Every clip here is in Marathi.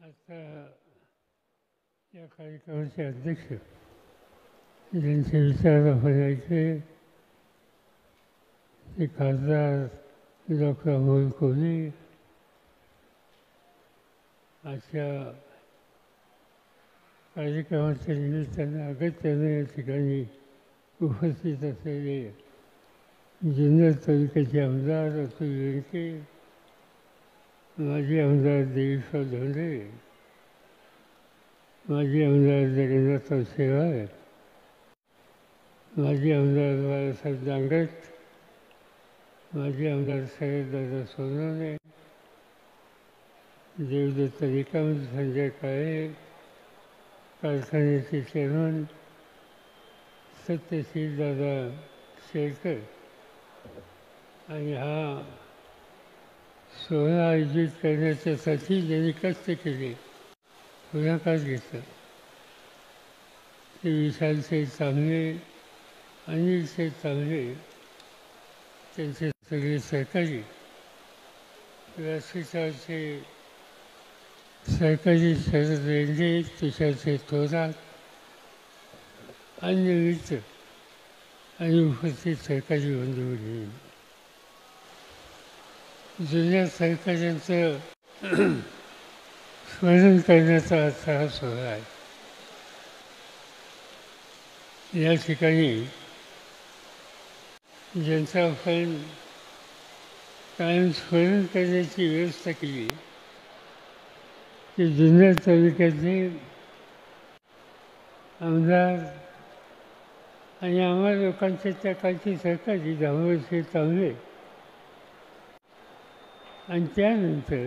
आता या कार्यक्रमाचे अध्यक्ष ज्यांचे विचार आपण ऐकले ते खासदार डॉक्टर अमोल कोल्हे, अशा कार्यक्रमाच्या निमित्तानं अगत्यानं या ठिकाणी उपस्थित असलेले जुन्नर तालुक्याचे आमदार अतुल बेनके, माजी आमदार देवीश्वर धोंडे, माजी आमदार जगन्नाथराव शेवाळ, माजी आमदार बाळासाहेब दांगट, माजी आमदार शरददादा सोनवणे, देवदत्त निकम, संजय काळे, कारखान्याचे चेअरमन सत्यशील दादा शेळकर आणि हा सोहळा आयोजित करण्याच्यासाठी ज्यांनी कष्ट केले, पुढाकार घेतला, ते विशालशेठ चांगले, अनिलशेठ चांगले, त्यांचे सगळे सहकारी, व्यासपीठाचे सहकारी शरद रेंडे, तुषारशेठ थोरात, अन्य मित्र आणि उपस्थित सहकारी बंधू, जुन्या सहकाऱ्यांचं स्मरण करण्याचा हा सोहळा आहे. या ठिकाणी ज्यांचं आपण कायम स्मरण करण्याची व्यवस्था केली की जुन्नर तालुक्यातले आमदार आणि आम्हा लोकांच्या त्या काळची सहकारी दामोदर चांगले आणि त्यानंतर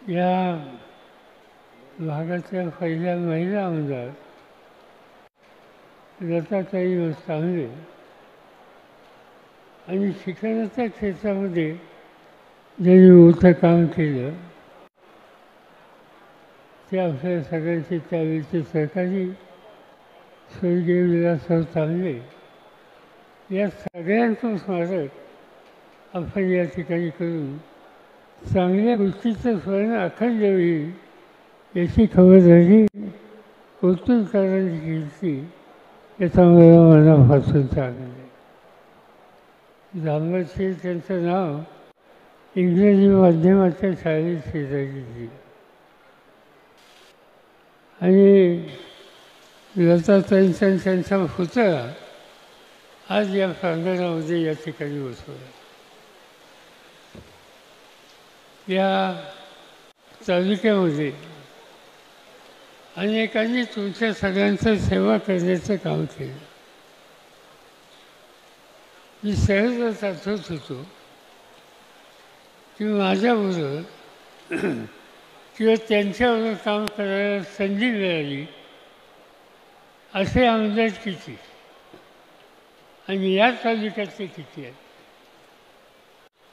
या भागातल्या पहिल्या महिला आमदार लताताई चांगले आणि शिक्षणाच्या क्षेत्रामध्ये ज्यांनी मोठं काम केलं ते आपल्या सगळ्यांचे त्यावेळेचे सहकारी स्वर्गीय विलासराव चांगले, या सगळ्यांचं स्मारक आपण या ठिकाणी करून चांगल्या गोष्टीचं स्मरण अखंड होईल याची खबरदारी कोतुलकरांनी घेतली, याचा मला मनापासून आनंद आहे. दामोदर त्यांचं नाव इंग्रजी माध्यमाच्या शाळेत शेजारी दिलं आणि लताताईंचा त्यांचा पुतळा आज या प्रांगणामध्ये या ठिकाणी बसवला. या तालुक्यामध्ये अनेकांनी तुमच्या सगळ्यांचं सेवा करण्याचं काम केलं. मी सहजच आठवत होतो की माझ्याबरोबर किंवा त्यांच्याबरोबर काम करायला संधी मिळाली असे आमदार किती आणि या तालुक्यातले किती आहेत.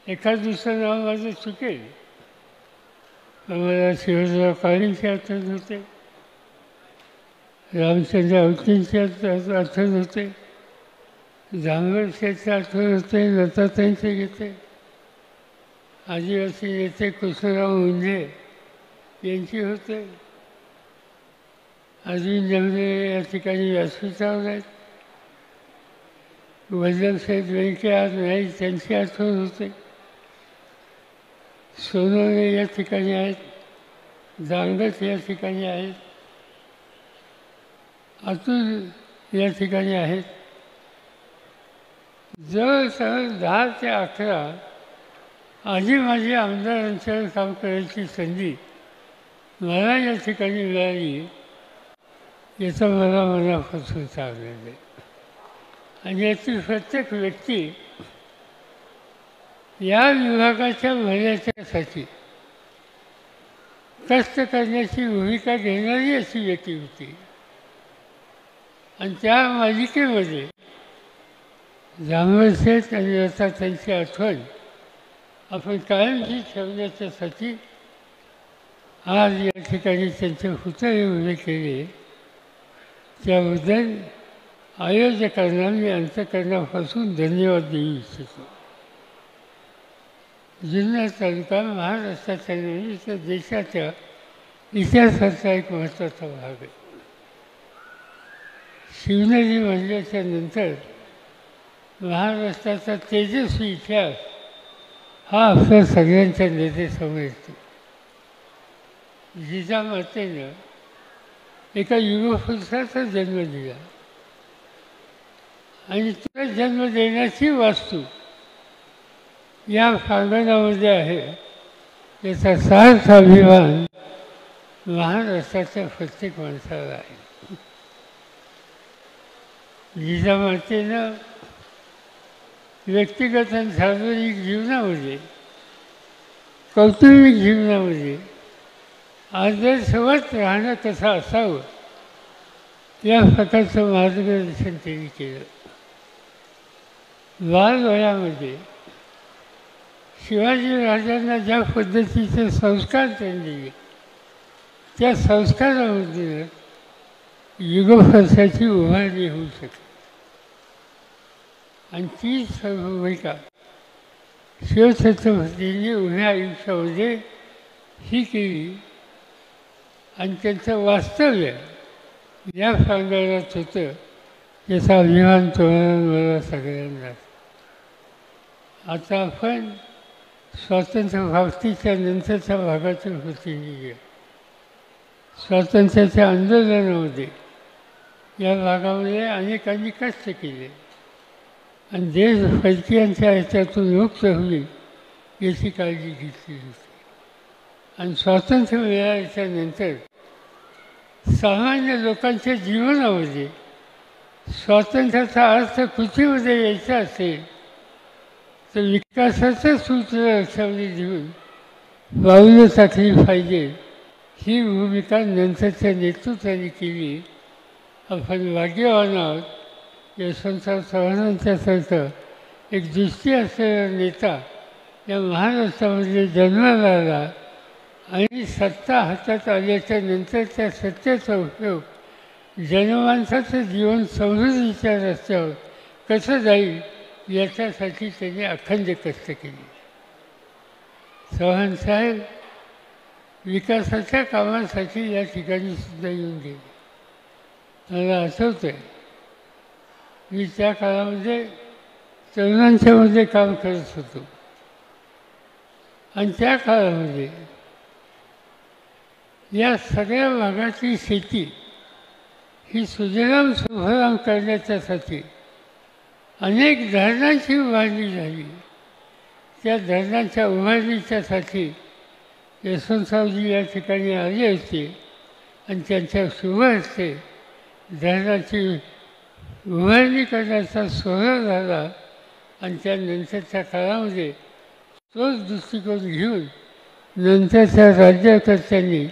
एखाद दुसरं नाव माझं चुकेल, मला शिवराव काळेंचे आठवत होते, रामचंद्र आवटींचे आठवत होते, जांभळशेठचे आठवत होते, लताताईंचे घेते, आदिवासी नेते कृष्णराव मुंढे यांची होते, अरविंद जमले या ठिकाणी व्यासपीठावर आहेत, वल्लभशेठ बेनके आज नाही त्यांची आठवण होते, सोनवणे या ठिकाणी आहेत, दांगट या ठिकाणी आहेत, अतुल या ठिकाणी आहेत. जवळजवळ 10 ते 11 आधी माझी आमदारांच्यावर काम करायची संधी मला या ठिकाणी मिळाली, याचा मला मनापासून आनंद आहे. आणि याची प्रत्येक व्यक्ती या विभागाच्या भल्याच्यासाठी कष्ट करण्याची भूमिका घेणारी अशी व्यक्ती होती. आणि त्या मालिकेमध्ये दामोदर आणि लताताईंची आठवण आपण कायमची ठेवण्याच्यासाठी आज या ठिकाणी त्यांचे पुतळे उभे केले, त्याबद्दल आयोजकांना मी अंतःकरणापासून धन्यवाद देऊ इच्छितो. जुन्नर तालुका महाराष्ट्राच्या नव्हे देशाच्या इतिहासाचा एक महत्त्वाचा भाग आहे. शिवनेरी म्हणल्याच्या नंतर महाराष्ट्राचा तेजस्वी इतिहास हा आपल्या सगळ्यांच्या नेतेसमोर येतो. जिजामातेनं एका युगपुरुषाचा जन्म दिला आणि तुला जन्म देण्याची वास्तू या प्रांगणामध्ये आहे. याचा सार्थ अभिमान महाराष्ट्राच्या प्रत्येक माणसाला आहे. जिजामातेनं व्यक्तिगत आणि सार्वजनिक जीवनामध्ये, कौटुंबिक जीवनामध्ये आदर्शवत राहणं कसं असावं या प्रकारचं मार्गदर्शन त्यांनी केलं. बालवयामध्ये शिवाजी राजांना ज्या पद्धतीचे संस्कार त्यांनी दिले त्या संस्कारामधून युगपुरुषाची उभारणी होऊ शकते. आणि ती भूमिका शिवछत्रपतींनी उभ्या आयुष्यामध्ये ही केली आणि त्यांचं वास्तव्य या प्रांगणात होतं. याचा अभिमान तुम्हाला सगळ्यांना. आता आपण स्वातंत्र्यप्राप्तीच्या नंतरच्या भागातून होती. स्वातंत्र्याच्या आंदोलनामध्ये या भागामध्ये अनेकांनी कष्ट केले आणि देश परकीयांच्या ह्याच्यातून मुक्त होईल याची काळजी घेतली होती. आणि स्वातंत्र्य मिळाल्याच्या नंतर सामान्य लोकांच्या जीवनामध्ये स्वातंत्र्याचा अर्थ कृतीमध्ये यायचा असेल तर विकासाचं सूत्र लक्षामध्ये घेऊन पावलं टाकली पाहिजे. ही भूमिका नंतरच्या नेतृत्वाने केली. आपण भाग्यवान आहोत. यशवंतराव चव्हाणांच्यासारखं एक दृष्टी असलेला नेता या महाराष्ट्रामध्ये जन्माला आला आणि सत्ता हातात आल्याच्या नंतर त्या सत्तेचा उपयोग जनमानसाचं जीवन समृद्धीच्या रस्त्यावर कसं जाईल याच्यासाठी त्यांनी अखंड कष्ट केले. चव्हाणसाहेब विकासाच्या कामासाठी या ठिकाणी सुद्धा येऊन गेले. मला आठवतं आहे मी त्या काळामध्ये तरुणांच्यामध्ये काम करत होतो आणि त्या काळामध्ये या सगळ्या भागाची शेती ही सुजलाम सुफलाम करण्याच्यासाठी अनेक धरणांची उभारणी झाली. त्या धरणांच्या उभारणीच्यासाठी यशवंतरावजी या ठिकाणी आले होते आणि त्यांच्या शुभ हस्ते धरणाची उभारणी करण्याचा सोहळा झाला. आणि त्यानंतरच्या काळामध्ये तोच दृष्टिकोन घेऊन नंतरच्या राज्यकर्त्यांनी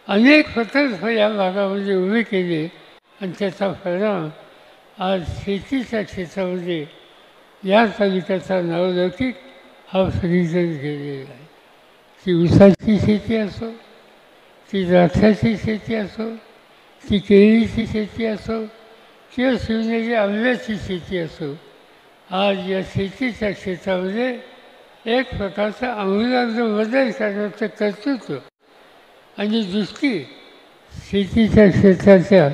अनेक प्रकल्प या भागामध्ये उभे केले आणि त्याचा परिणाम आज शेतीच्या क्षेत्रामध्ये या तालुक्याचा नावलौकिक हा सगळीकडे गेलेला आहे. ती ऊसाची शेती असो, ती द्राक्षाची शेती असो, ती केळीची शेती असो किंवा शिवनेरी आंब्याची शेती असो, आज या शेतीच्या क्षेत्रामध्ये एक प्रकारचा आमूलाग्र बदल करण्याचं कर्तृत्व आणि दृष्टी शेतीच्या क्षेत्राच्या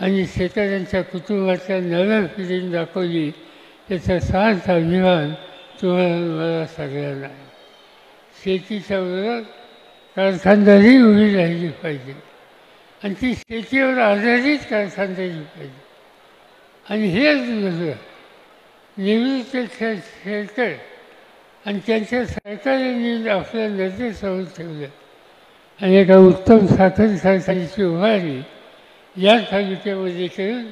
आणि शेतकऱ्यांच्या कुटुंबाच्या नव्या पिढीने दाखवली. याचा सार्थ अभिमान तुम्हाला मला सगळ्यांना आहे. शेतीच्या बरोबर कारखानदारी उभी राहिली पाहिजे आणि ती शेतीवर आधारित कारखानदारी पाहिजे. आणि हेच निवृत्त शेतकरी आणि त्यांच्या सरकारने आपल्या नजरेसमोर ठेवलं आणि एका उत्तम साखर कारखान्याची उभारणी या तालुक्यामध्ये करून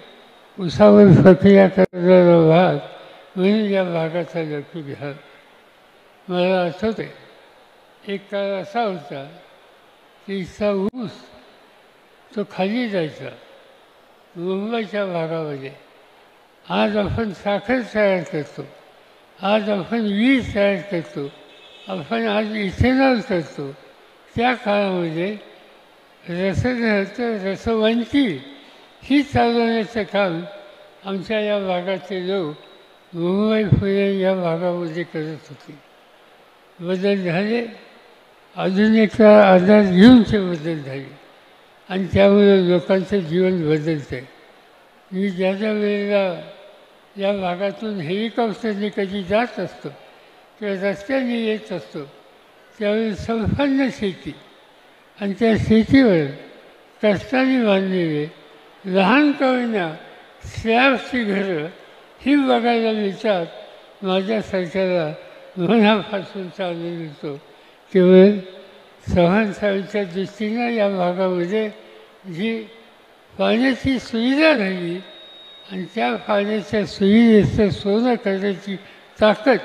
उसावर प्रक्रिया करणारा भाग म्हणून या भागाचा लक्ष घ्या. मला आठवतं आहे एक काळ असा होता की इथला ऊस तो खाली जायचा मुंबईच्या भागामध्ये. आज आपण साखर तयार करतो, आज आपण वीज तयार करतो, आपण आज इथेनॉल करतो. त्या काळामध्ये रसवंती ही चालवण्याचं काम आमच्या या भागाचे लोक मुंबई पुणे या भागामध्ये करत होते. बदल झाले, आधुनिकता आधार घेऊन ते बदल झाले आणि त्यामुळे लोकांचं जीवन बदलतं आहे. मी ज्या ज्या वेळेला या भागातून हेलिकॉप्टरने कधी जात असतो किंवा रस्त्याने येत असतो त्यावेळी संपन्न शेती आणि त्या शेतीवर कष्टाने बांधलेले लहान कवींना स्लॅबची घरं ही बघायला मिळतात. माझ्यासारख्याला मनापासून चालू येतो. केवळ चव्हाणसाहेबांच्या दृष्टीनं या भागामध्ये जी पाण्याची सुविधा राहिली आणि त्या पाण्याच्या सुविधेचं सोनं करण्याची ताकद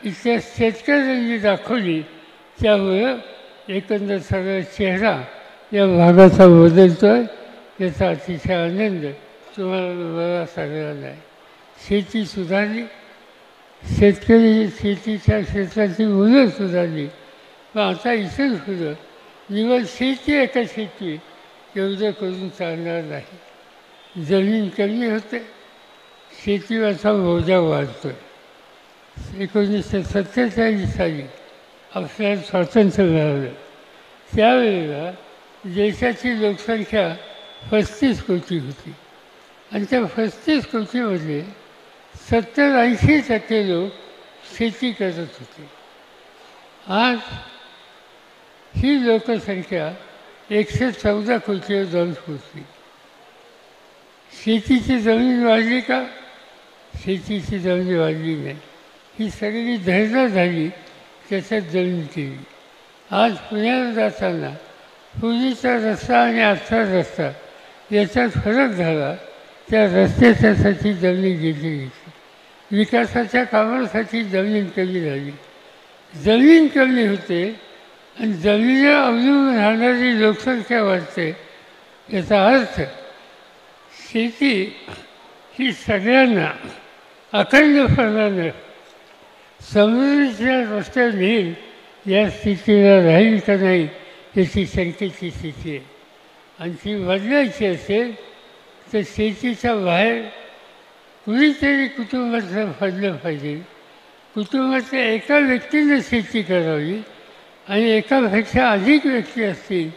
इथल्या शेतकऱ्यांनी दाखवली, त्यामुळं एकंदर सगळा चेहरा या भागाचा बदलतो आहे. याचा अतिशय आनंद तुम्हाला मला सगळ्यांना आहे. शेती सुधारली, शेतकरी शेतीच्या क्षेत्राची मुलं सुधारली, पण आता इथं सुद्धा निवड शेती एका शेती एवढं करून चालणार नाही. जमीन कमी होते, शेतीवरचा बोजा वाढतो आहे. 1947 साली आपल्याला स्वातंत्र्य मिळालं. त्यावेळेला देशाची लोकसंख्या 35 कोटी होती आणि त्या 35 कोटीमध्ये 70-80% लोक शेती करत होते. आज ही लोकसंख्या 114 कोटीवर जाऊन पोचली. शेतीची जमीन वाढली का? शेतीची जमीन वाढली नाही. ही सगळी धैर्य झाली, त्याच्यात जमीन केली. आज पुण्याला जाताना पूर्वीचा रस्ता आणि आजचा रस्ता याच्यात फरक झाला. त्या रस्त्यासाठी जमीन घेतली गेली. विकासाच्या कामासाठी जमीन कमी झाली. जमीन कमी होते आणि जमिनीवर अवलंबून राहणारी लोकसंख्या वाढते. याचा अर्थ शेती ही सगळ्यांना अखंडपणानं समृद्धीच्या रस्त्यावर नेईल या स्थितीला राहील का नाही याची शंकेची स्थिती आहे. आणि ती बदलायची असेल तर शेतीच्या बाहेर कुणीतरी कुटुंबातलं पडलं पाहिजे. कुटुंबातल्या एका व्यक्तीनं शेती करावी आणि एकापेक्षा अधिक व्यक्ती असतील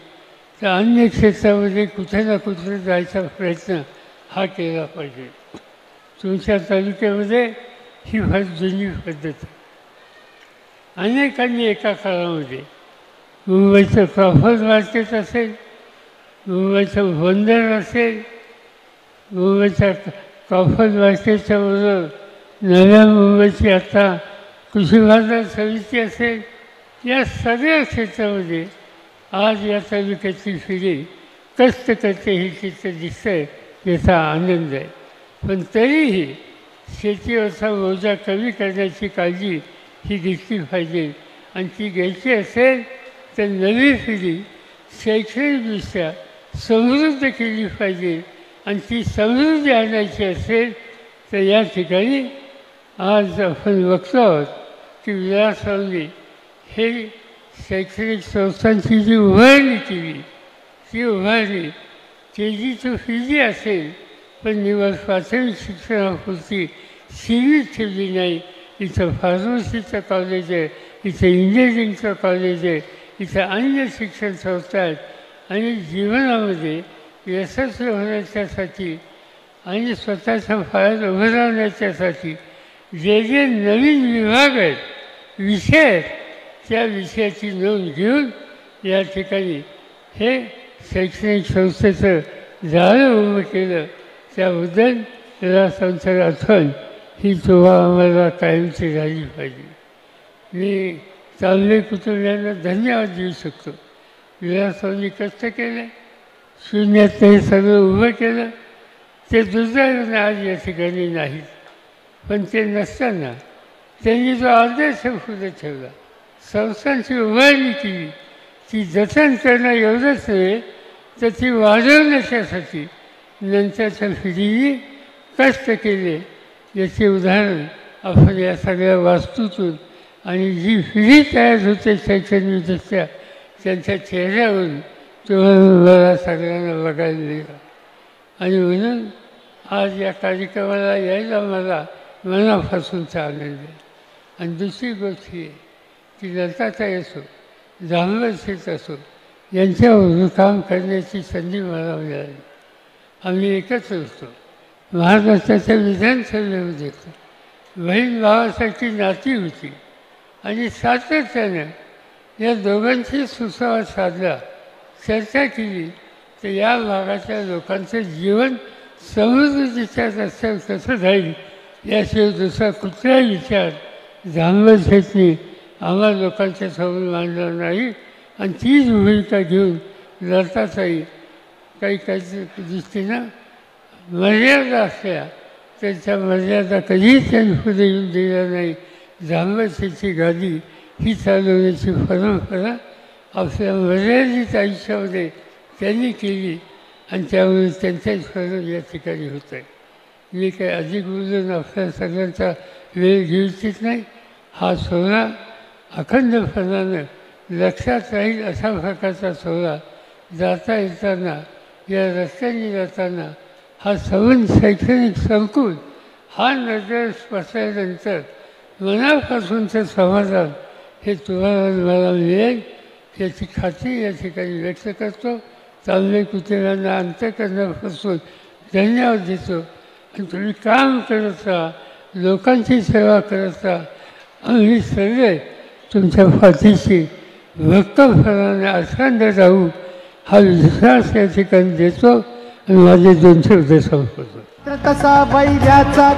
तर अन्य क्षेत्रामध्ये कुठे ना कुठे जायचा प्रयत्न हा केला पाहिजे. तुमच्या तालुक्यामध्ये ही फार जुनी पद्धत आहे. अनेकांनी एका काळामध्ये मुंबईचं क्रॉफर्ड मार्केट असेल, मुंबईचं बंदर असेल, मुंबईच्या क्रॉफर्ड मार्केटच्या बरोबर नव्या मुंबईची आता कृषी बाजार समिती असेल, या सगळ्या क्षेत्रामध्ये आज या तालुक्याची पिढी कष्ट करते हे चित्र दिसतं आहे. याचा आनंद आहे. पण तरीही शेतीवरचा बोजा कमी करण्याची काळजी ही घेतली पाहिजे आणि ती घ्यायची असेल तर नवी पिढी शैक्षणिकदृष्ट्या समृद्ध केली पाहिजे आणि ती समृद्धी आणायची असेल तर या ठिकाणी आज आपण बघतो आहोत की विलासरावने हे शैक्षणिक संस्थांची जी उभारणी केली ती उभारणी KG to PG असेल पण निवड प्राथमिक शिक्षणापुरती सीमित ठेवली नाही. इथं फार्मसीचं कॉलेज आहे, इथं इंजिनिअरिंगचं कॉलेज आहे, इथं अन्य शिक्षण संस्था आहेत आणि जीवनामध्ये यशस्वी होण्याच्यासाठी आणि स्वतःच्या पायावर उभं राहण्याच्यासाठी जे जे नवीन विभाग आहेत, विषय आहेत, त्या विषयाची नोंद घेऊन या ठिकाणी हे शैक्षणिक संस्थेचं जाळं उभं केलं. त्याबद्दल विलासरावांची आठवण ही तुम्हाला आम्हाला कायमची राहिली पाहिजे. मी चांगले कुटुंबियांना धन्यवाद देऊ शकतो. विलासरावांनी कष्ट केले, शून्यात हे सगळं उभं केलं. ते दुर्दैवाने आज या ठिकाणी नाहीत, पण ते नसताना त्यांनी जो आदर्श पुढे ठेवला, संस्थांची उभारणी केली, ती जतन करणं एवढंच नव्हे तर ती वाढवण्याच्यासाठी नंतरच्या पिढीने कष्ट केले. याचे उदाहरण आपण या सगळ्या वास्तूतून आणि जी पिढी तयार होते शैक्षणिकदृष्ट्या त्यांच्या चेहऱ्यावरून तुम्हाला सगळ्यांना बघायला मिळालं. आणि म्हणून आज या कार्यक्रमाला यायला मला मनापासूनचा आनंद आहे. आणि दुसरी गोष्ट ही आहे ती लताताई असो, जांभळशेठ असो, यांच्याबरोबर काम करण्याची संधी मला मिळाली. आम्ही एकत्र होतो. महाराष्ट्राच्या विधानसभेमध्ये होतो. बहीण भावासारखी नाती होती आणि सातत्यानं या दोघांशी सुसंवाद साधला, चर्चा केली तर या भागाच्या लोकांचं जीवन समृद्धीच्या रस्त्यावर कसं जाईल याशिवाय दुसरा कुठलाही विचार जांभळशेठनी आम्हा लोकांच्या समोर मांडला नाही. आणि तीच भूमिका घेऊन लताताई काही दृष्टीनं मर्यादा असल्या त्यांच्या मर्यादा कधीच त्यांनी पुढे येऊन दिल्या नाही. जांभळशेठची गादी ही चालवण्याची परंपरा आपल्या मर्यादित आयुष्यामध्ये त्यांनी केली आणि त्यामुळे त्यांचाच फरक या ठिकाणी होत आहे. मी काही अधिक बोलून आपल्या सगळ्यांचा वेळ घेऊ इच्छित नाही. हा सोहळा अखंडपणानं लक्षात राहील अशा प्रकारचा सोहळा जाता येताना या रस्त्याने जाताना हा सवन शैक्षणिक संकुल हा नजर बसल्यानंतर मनापासूनचं समाधान हे तुम्हाला मला मिळेल याची खात्री या ठिकाणी व्यक्त करतो. तांबे कुत्र्यांना अंतःकरणापासून धन्यवाद देतो. आणि तुम्ही काम करत राहा, लोकांची सेवा करत राहा. आम्ही सगळे तुमच्या पाठीशी भक्कमपणाने अखंड राहू हा विश्वास या ठिकाणी देतो आणि माझे 2 शब्द संपवतो. कसा बैलाचा